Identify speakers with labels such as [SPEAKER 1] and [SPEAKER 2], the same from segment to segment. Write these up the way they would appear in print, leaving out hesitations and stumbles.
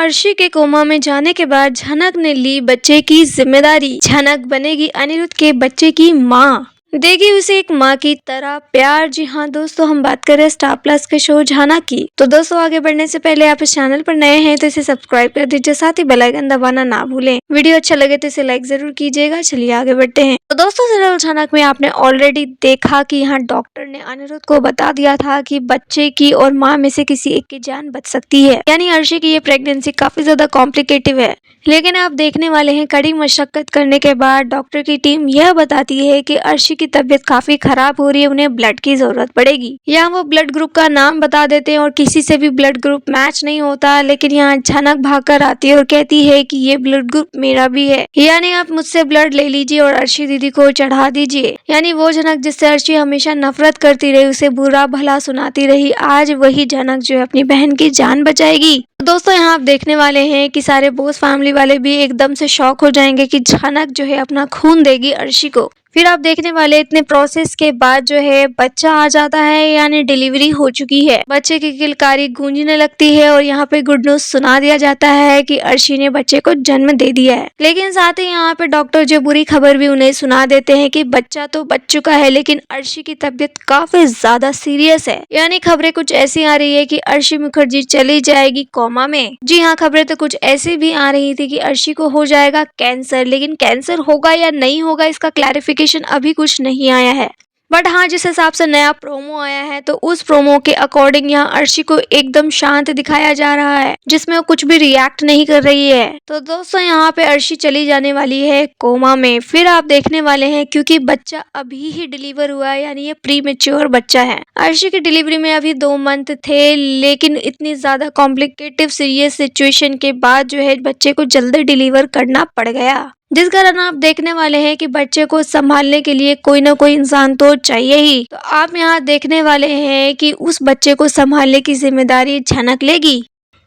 [SPEAKER 1] अर्शी के कोमा में जाने के बाद झनक ने ली बच्चे की जिम्मेदारी। झनक बनेगी अनिरुद्ध के बच्चे की माँ, देगी उसे एक माँ की तरह प्यार। जी हाँ दोस्तों, हम बात कर रहे हैं स्टार प्लस के शो झनक की। तो दोस्तों आगे बढ़ने से पहले आप इस चैनल पर नए हैं तो इसे सब्सक्राइब कर दीजिए, साथ ही बेल आइकन दबाना ना भूलें। वीडियो अच्छा लगे तो इसे लाइक जरूर कीजिएगा। चलिए आगे बढ़ते हैं। तो दोस्तों सीरियल झनक में आपने ऑलरेडी देखा कि यहाँ डॉक्टर ने अनिरुद्ध को बता दिया था कि बच्चे की और माँ में से किसी एक की जान बच सकती है, यानी अर्शी की ये प्रेगनेंसी काफी ज्यादा कॉम्प्लिकेटिव है। लेकिन आप देखने वाले हैं कड़ी मशक्कत करने के बाद डॉक्टर की टीम यह बताती है कि अर्शी की तबीयत काफी खराब हो रही है, उन्हें ब्लड की जरूरत पड़ेगी। यहाँ वो ब्लड ग्रुप का नाम बता देते हैं और किसी से भी ब्लड ग्रुप मैच नहीं होता, लेकिन यहाँ झनक भागकर आती है और कहती है कि ये ब्लड ग्रुप मेरा भी है, यानी आप मुझसे ब्लड ले लीजिए और अर्शी दीदी को चढ़ा दीजिए। यानी वो झनक जिससे अर्शी हमेशा नफरत करती रही, उसे बुरा भला सुनाती रही, आज वही झनक जो है अपनी बहन की जान बचाएगी। दोस्तों यहाँ आप देखने वाले हैं कि सारे बोस फैमिली वाले भी एकदम से शॉक हो जाएंगे कि झनक जो है अपना खून देगी अर्शी को। फिर आप देखने वाले इतने प्रोसेस के बाद जो है बच्चा आ जाता है, यानी डिलीवरी हो चुकी है। बच्चे की किलकारी गूंजने लगती है और यहाँ पे गुड न्यूज सुना दिया जाता है कि अर्शी ने बच्चे को जन्म दे दिया है। लेकिन साथ ही यहाँ पे डॉक्टर जो बुरी खबर भी उन्हें सुना देते हैं कि बच्चा तो बच चुका है, लेकिन अर्शी की तबीयत काफी ज्यादा सीरियस है। यानी खबरें कुछ ऐसी आ रही है कि अर्शी मुखर्जी चली जाएगी कोमा में। जी हाँ, खबरें तो कुछ ऐसी भी आ रही थी कि अर्शी को हो जाएगा कैंसर, लेकिन कैंसर होगा या नहीं होगा इसका क्लैरिफिकेशन अभी कुछ नहीं आया है। बट हाँ, जिस हिसाब से नया प्रोमो आया है तो उस प्रोमो के अकॉर्डिंग यहाँ अर्शी को एकदम शांत दिखाया जा रहा है, जिसमें वो कुछ भी रिएक्ट नहीं कर रही है। तो दोस्तों यहाँ पे अर्शी चली जाने वाली है कोमा में। फिर आप देखने वाले हैं क्योंकि बच्चा अभी ही डिलीवर हुआ है, यानी ये प्री मेच्योर बच्चा है। अर्शी की डिलीवरी में अभी 2 मंथ थे, लेकिन इतनी ज्यादा कॉम्प्लिकेटिव सीरियस सिचुएशन के बाद जो है बच्चे को जल्दी डिलीवर करना पड़ गया, जिस कारण आप देखने वाले हैं कि बच्चे को संभालने के लिए कोई ना कोई इंसान तो चाहिए ही। तो आप यहाँ देखने वाले हैं कि उस बच्चे को संभालने की जिम्मेदारी झनक लेगी,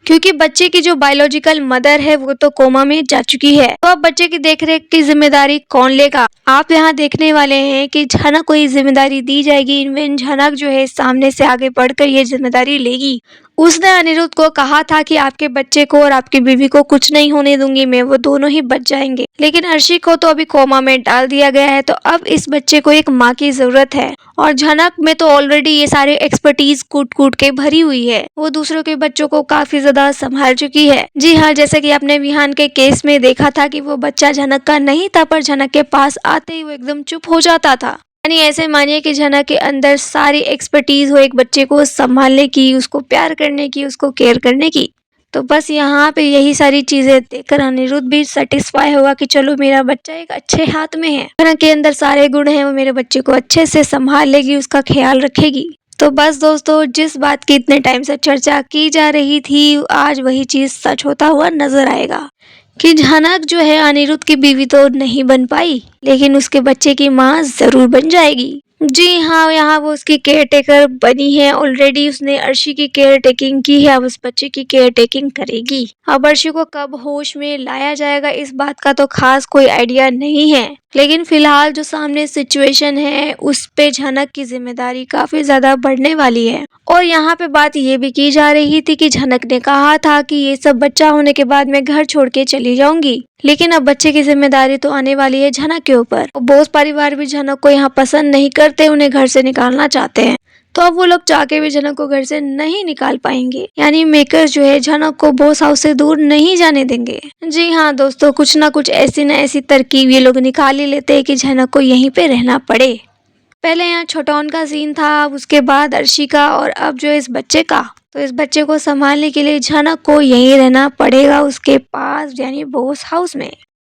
[SPEAKER 1] क्योंकि बच्चे की जो बायोलॉजिकल मदर है वो तो कोमा में जा चुकी है। तो अब बच्चे की देखरेख की जिम्मेदारी कौन लेगा? आप यहाँ देखने वाले हैं कि झनक को ये जिम्मेदारी दी जाएगी। इनमें झनक जो है सामने से आगे बढ़कर ये जिम्मेदारी लेगी। उसने अनिरुद्ध को कहा था कि आपके बच्चे को और आपकी बीवी को कुछ नहीं होने दूंगी मैं, वो दोनों ही बच जाएंगे। लेकिन अर्शी को तो अभी कोमा में डाल दिया गया है, तो अब इस बच्चे को एक माँ की जरूरत है। और झनक में तो ऑलरेडी ये सारे एक्सपर्टीज कूट कूट के भरी हुई है, वो दूसरों के बच्चों को काफी ज्यादा संभाल चुकी है। जी हाँ, जैसे कि आपने विहान के केस में देखा था कि वो बच्चा झनक का नहीं था, पर झनक के पास आते ही वो एकदम चुप हो जाता था। यानी ऐसे मानिए कि झनक के अंदर सारी एक्सपर्टीज हो एक बच्चे को संभालने की, उसको प्यार करने की, उसको केयर करने की। तो बस यहाँ पे यही सारी चीजें देखकर अनिरुद्ध भी सेटिस्फाई होगा कि चलो मेरा बच्चा एक अच्छे हाथ में है। झनक के अंदर सारे गुण हैं, वो मेरे बच्चे को अच्छे से संभाल लेगी, उसका ख्याल रखेगी। तो बस दोस्तों, जिस बात की इतने टाइम से चर्चा की जा रही थी, आज वही चीज सच होता हुआ नजर आएगा कि झनक जो है अनिरुद्ध की बीवी तो नहीं बन पाई, लेकिन उसके बच्चे की माँ जरूर बन जाएगी। जी हाँ, यहाँ वो उसकी केयर टेकर बनी है। ऑलरेडी उसने अर्शी की केयर टेकिंग की है, अब उस बच्चे की केयर टेकिंग करेगी। अब अर्शी को कब होश में लाया जाएगा इस बात का तो खास कोई आइडिया नहीं है, लेकिन फिलहाल जो सामने सिचुएशन है उस पे झनक की जिम्मेदारी काफी ज्यादा बढ़ने वाली है। और यहाँ पे बात ये भी की जा रही थी कि झनक ने कहा था कि ये सब बच्चा होने के बाद मैं घर छोड़ के चली जाऊंगी, लेकिन अब बच्चे की जिम्मेदारी तो आने वाली है झनक के ऊपर। बोस परिवार भी झनक को यहाँ पसंद नहीं करते, उन्हें घर से निकालना चाहते हैं। तो अब वो लोग चाहके भी झनक को घर से नहीं निकाल पाएंगे, यानी मेकर्स जो है झनक को बॉस हाउस से दूर नहीं जाने देंगे। जी हाँ दोस्तों, कुछ ना कुछ ऐसी न ऐसी तरकीब ये लोग निकाल ही लेते हैं कि झनक को यहीं पे रहना पड़े। पहले यहाँ छोटौन का सीन था, उसके बाद अर्शी का, और अब जो इस बच्चे का। तो इस बच्चे को संभालने के लिए झनक को यहीं रहना पड़ेगा उसके पास, यानी बॉस हाउस में।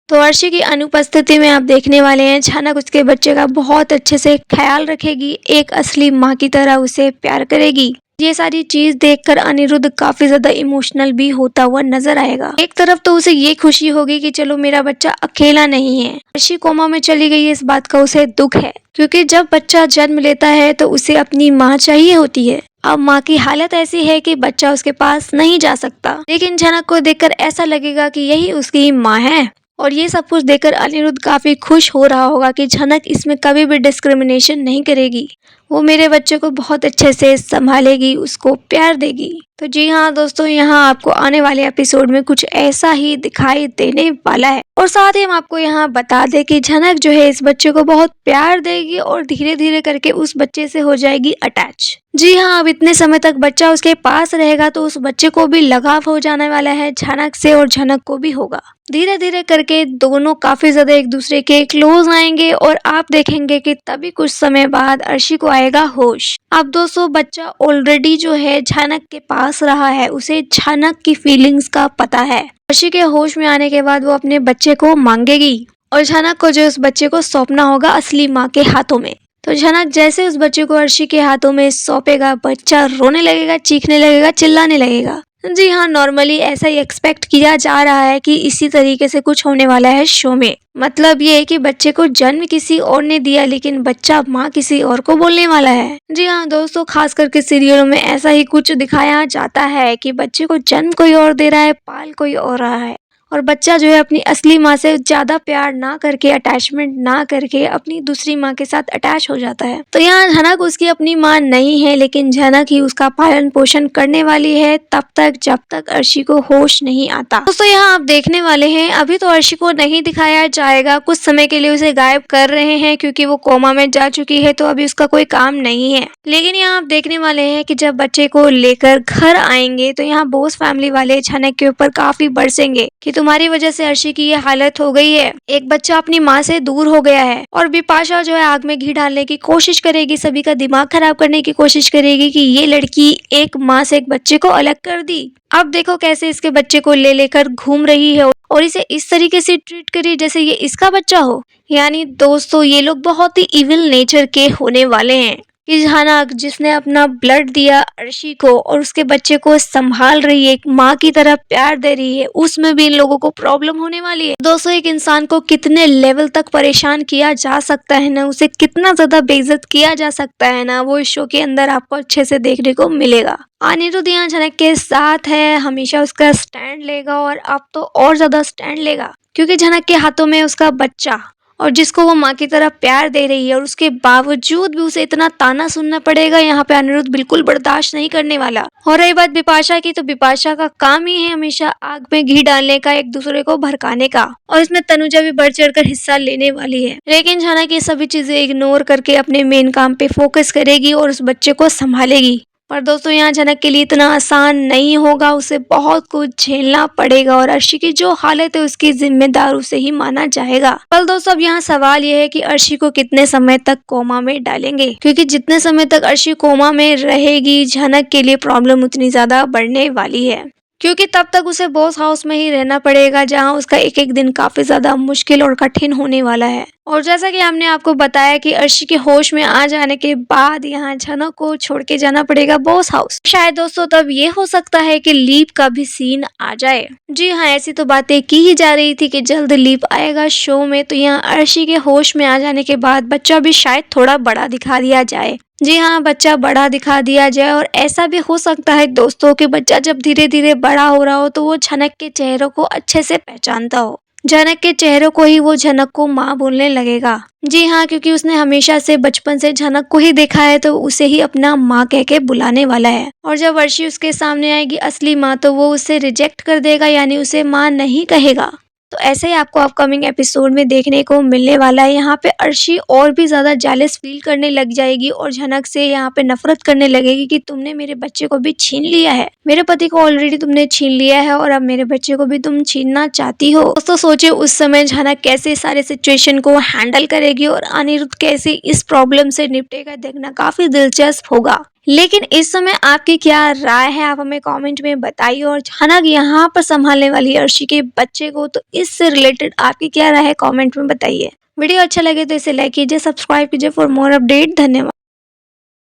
[SPEAKER 1] तो अर्शी की अनुपस्थिति में आप देखने वाले हैं झनक उसके बच्चे का बहुत अच्छे से ख्याल रखेगी, एक असली माँ की तरह उसे प्यार करेगी। ये सारी चीज देखकर अनिरुद्ध काफी ज्यादा इमोशनल भी होता हुआ नजर आएगा। एक तरफ तो उसे ये खुशी होगी कि चलो मेरा बच्चा अकेला नहीं है। अर्शी कोमा में चली गई है, इस बात का उसे दुख है, क्योंकि जब बच्चा जन्म लेता है तो उसे अपनी माँ चाहिए होती है। अब माँ की हालत ऐसी है कि बच्चा उसके पास नहीं जा सकता, लेकिन झनक को देखकर ऐसा लगेगा कि यही उसकी माँ है। और ये सब कुछ देखकर अनिरुद्ध काफी खुश हो रहा होगा कि झनक इसमें कभी भी डिस्क्रिमिनेशन नहीं करेगी, वो मेरे बच्चे को बहुत अच्छे से संभालेगी, उसको प्यार देगी। तो जी हाँ दोस्तों, यहाँ आपको आने वाले एपिसोड में कुछ ऐसा ही दिखाई देने वाला है। और साथ ही हम आपको यहाँ बता दें कि झनक जो है इस बच्चे को बहुत प्यार देगी और धीरे धीरे करके उस बच्चे से हो जाएगी अटैच। जी हाँ, अब इतने समय तक बच्चा उसके पास रहेगा तो उस बच्चे को भी लगाव हो जाने वाला है झनक से, और झनक को भी होगा। धीरे धीरे करके दोनों काफी ज्यादा एक दूसरे के क्लोज आएंगे और आप देखेंगे कि तभी कुछ समय बाद अर्शी को आएगा होश। अब दोस्तों, बच्चा ऑलरेडी जो है झनक के पास रहा है, उसे झनक की फीलिंग्स का पता है। अर्शी के होश में आने के बाद वो अपने बच्चे को मांगेगी और झनक को जो उस बच्चे को सौंपना होगा असली माँ के हाथों में। तो झनक जैसे उस बच्चे को अर्शी के हाथों में सौंपेगा, बच्चा रोने लगेगा, चीखने लगेगा, चिल्लाने लगेगा। जी हाँ, नॉर्मली ऐसा ही एक्सपेक्ट किया जा रहा है कि इसी तरीके से कुछ होने वाला है शो में। मतलब ये है कि बच्चे को जन्म किसी और ने दिया लेकिन बच्चा माँ किसी और को बोलने वाला है। जी हाँ दोस्तों, खास करके सीरियलों में ऐसा ही कुछ दिखाया जाता है कि बच्चे को जन्म कोई और दे रहा है, पाल कोई और रहा है, और बच्चा जो है अपनी असली माँ से ज्यादा प्यार ना करके, अटैचमेंट ना करके अपनी दूसरी माँ के साथ अटैच हो जाता है। तो यहाँ झनक उसकी अपनी माँ नहीं है, लेकिन झनक ही उसका पालन पोषण करने वाली है तब तक जब तक अर्शी को होश नहीं आता। दोस्तों यहाँ आप देखने वाले हैं, अभी तो अर्शी को नहीं दिखाया जाएगा, कुछ समय के लिए उसे गायब कर रहे हैं क्योंकि वो कोमा में जा चुकी है, तो अभी उसका कोई काम नहीं है। लेकिन यहाँ आप देखने वाले हैं कि जब बच्चे को लेकर घर आएंगे तो यहाँ बोस फैमिली वाले झनक के ऊपर काफी बरसेंगे कि तुम्हारी वजह से अर्शी की ये हालत हो गई है, एक बच्चा अपनी माँ से दूर हो गया है। और बिपाशा जो है आग में घी डालने की कोशिश करेगी, सभी का दिमाग खराब करने की कोशिश करेगी कि ये लड़की एक माँ से एक बच्चे को अलग कर दी। अब देखो कैसे इसके बच्चे को ले लेकर घूम रही है और इसे इस तरीके से ट्रीट करी जैसे ये इसका बच्चा हो। यानी दोस्तों, ये लोग बहुत ही इविल नेचर के होने वाले हैं कि झनक जिसने अपना ब्लड दिया अर्शी को और उसके बच्चे को संभाल रही है, एक माँ की तरह प्यार दे रही है, उसमें भी इन लोगों को प्रॉब्लम होने वाली है। दोस्तों, एक इंसान को कितने लेवल तक परेशान किया जा सकता है ना, उसे कितना ज्यादा बेइज्जत किया जा सकता है ना, वो इस शो के अंदर आपको अच्छे से देखने को मिलेगा। अनिरुद्ध यहाँ झनक के साथ है, हमेशा उसका स्टैंड लेगा और अब तो और ज्यादा स्टैंड लेगा क्योंकि झनक के हाथों में उसका बच्चा और जिसको वो माँ की तरह प्यार दे रही है, और उसके बावजूद भी उसे इतना ताना सुनना पड़ेगा। यहाँ पे अनिरुद्ध बिल्कुल बर्दाश्त नहीं करने वाला। और रही बात बिपाशा की, तो बिपाशा का काम ही है हमेशा आग में घी डालने का, एक दूसरे को भड़काने का, और इसमें तनुजा भी बढ़ चढ़कर हिस्सा लेने वाली है। लेकिन झनक ये सभी चीजें इग्नोर करके अपने मेन काम पे फोकस करेगी और उस बच्चे को संभालेगी। पर दोस्तों, यहाँ झनक के लिए इतना आसान नहीं होगा, उसे बहुत कुछ झेलना पड़ेगा और अर्शी की जो हालत है उसकी जिम्मेदार उसे ही माना जाएगा। पर दोस्तों, अब यहाँ सवाल यह है कि अर्शी को कितने समय तक कोमा में डालेंगे, क्योंकि जितने समय तक अर्शी कोमा में रहेगी झनक के लिए प्रॉब्लम उतनी ज्यादा बढ़ने वाली है, क्योंकि तब तक उसे बॉस हाउस में ही रहना पड़ेगा जहां उसका एक एक दिन काफी ज्यादा मुश्किल और कठिन होने वाला है। और जैसा कि हमने आपको बताया कि अर्शी के होश में आ जाने के बाद यहाँ झनक को छोड़ के जाना पड़ेगा बॉस हाउस। शायद दोस्तों तब ये हो सकता है कि लीप का भी सीन आ जाए। जी हाँ, ऐसी तो बातें की ही जा रही थी कि जल्द लीप आएगा शो में, तो यहाँ अर्शी के होश में आ जाने के बाद बच्चा भी शायद थोड़ा बड़ा दिखा दिया जाए। जी हाँ, बच्चा बड़ा दिखा दिया जाए। और ऐसा भी हो सकता है दोस्तों कि बच्चा जब धीरे धीरे बड़ा हो रहा हो तो वो झनक के चेहरों को अच्छे से पहचानता हो, झनक के चेहरों को ही वो झनक को माँ बोलने लगेगा। जी हाँ, क्योंकि उसने हमेशा से बचपन से झनक को ही देखा है तो उसे ही अपना माँ कह के बुलाने वाला है। और जब अर्शी उसके सामने आएगी असली माँ तो वो उसे रिजेक्ट कर देगा, यानी उसे माँ नहीं कहेगा। तो ऐसे ही आपको अपकमिंग एपिसोड में देखने को मिलने वाला है। यहाँ पे अर्शी और भी ज्यादा जेलस फील करने लग जाएगी और झनक से यहाँ पे नफरत करने लगेगी कि तुमने मेरे बच्चे को भी छीन लिया है, मेरे पति को ऑलरेडी तुमने छीन लिया है और अब मेरे बच्चे को भी तुम छीनना चाहती हो। दोस्तों सोचिए उस समय झनक कैसे सारे सिचुएशन को हैंडल करेगी और अनिरुद्ध कैसे इस प्रॉब्लम से निपटेगा, देखना काफी दिलचस्प होगा। लेकिन इस समय आपकी क्या राय है, आप हमें कमेंट में बताइए। और झनक यहाँ पर संभालने वाली अर्शी के बच्चे को, तो इससे रिलेटेड आपकी क्या राय है कमेंट में बताइए। वीडियो अच्छा लगे तो इसे लाइक कीजिए, सब्सक्राइब कीजिए फॉर मोर अपडेट। धन्यवाद।